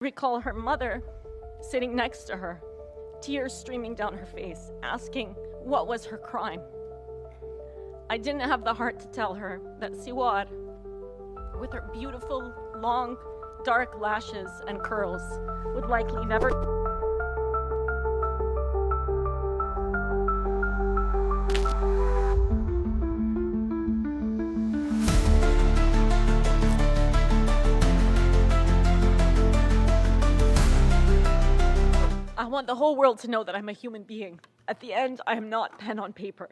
Recall her mother sitting next to her, tears streaming down her face, asking what was her crime. I didn't have the heart to tell her that Siwar, with her beautiful, long, dark lashes and curls, would likely never... I want the whole world to know that I'm a human being. At the end, I am not pen on paper.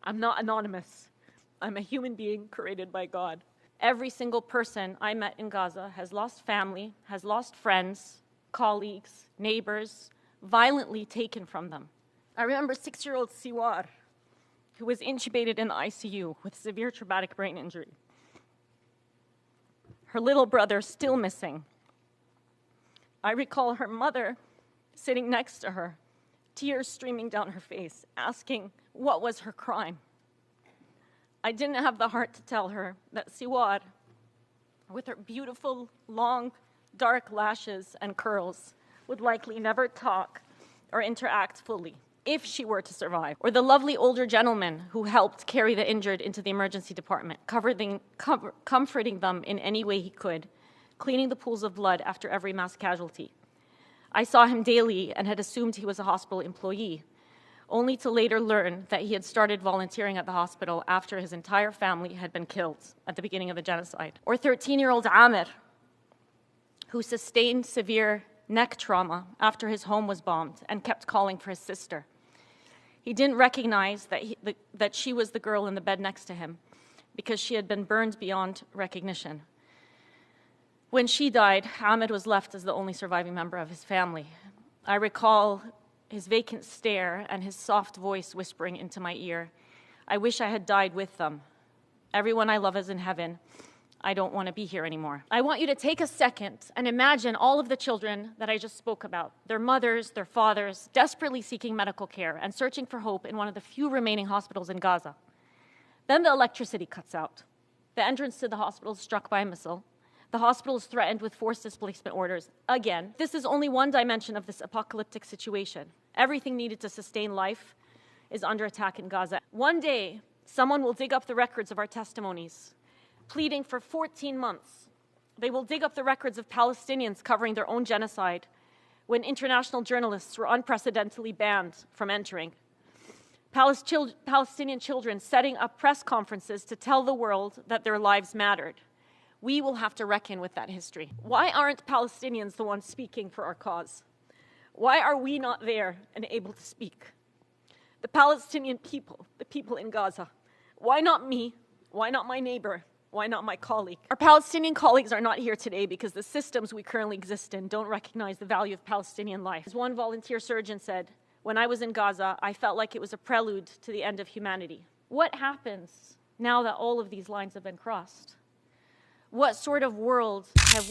I'm not anonymous. I'm a human being created by God. Every single person I met in Gaza has lost family, has lost friends, colleagues, neighbors, violently taken from them. I remember 6-year-old Siwar, who was intubated in the ICU with severe traumatic brain injury. Her little brother still missing. I recall her mother sitting next to her, tears streaming down her face, asking what was her crime. I didn't have the heart to tell her that Siwar, with her beautiful, long, dark lashes and curls, would likely never talk or interact fully, if she were to survive. Or the lovely older gentleman who helped carry the injured into the emergency department, comforting them in any way he could, cleaning the pools of blood after every mass casualty. I saw him daily and had assumed he was a hospital employee, only to later learn that he had started volunteering at the hospital after his entire family had been killed at the beginning of the genocide. Or 13-year-old Amir, who sustained severe neck trauma after his home was bombed and kept calling for his sister. He didn't recognize that she was the girl in the bed next to him because she had been burned beyond recognition. When she died, Ahmed was left as the only surviving member of his family. I recall his vacant stare and his soft voice whispering into my ear, "I wish I had died with them. Everyone I love is in heaven. I don't want to be here anymore." I want you to take a second and imagine all of the children that I just spoke about, their mothers, their fathers, desperately seeking medical care and searching for hope in one of the few remaining hospitals in Gaza. Then the electricity cuts out. The entrance to the hospital is struck by a missile. The hospital is threatened with forced displacement orders. Again, this is only one dimension of this apocalyptic situation. Everything needed to sustain life is under attack in Gaza. One day, someone will dig up the records of our testimonies, pleading for 14 months. They will dig up the records of Palestinians covering their own genocide when international journalists were unprecedentedly banned from entering. Palestinian children setting up press conferences to tell the world that their lives mattered. We will have to reckon with that history. Why aren't Palestinians the ones speaking for our cause? Why are we not there and able to speak? The Palestinian people, the people in Gaza. Why not me? Why not my neighbor? Why not my colleague? Our Palestinian colleagues are not here today because the systems we currently exist in don't recognize the value of Palestinian life. As one volunteer surgeon said, "When I was in Gaza, I felt like it was a prelude to the end of humanity." What happens now that all of these lines have been crossed? What sort of world have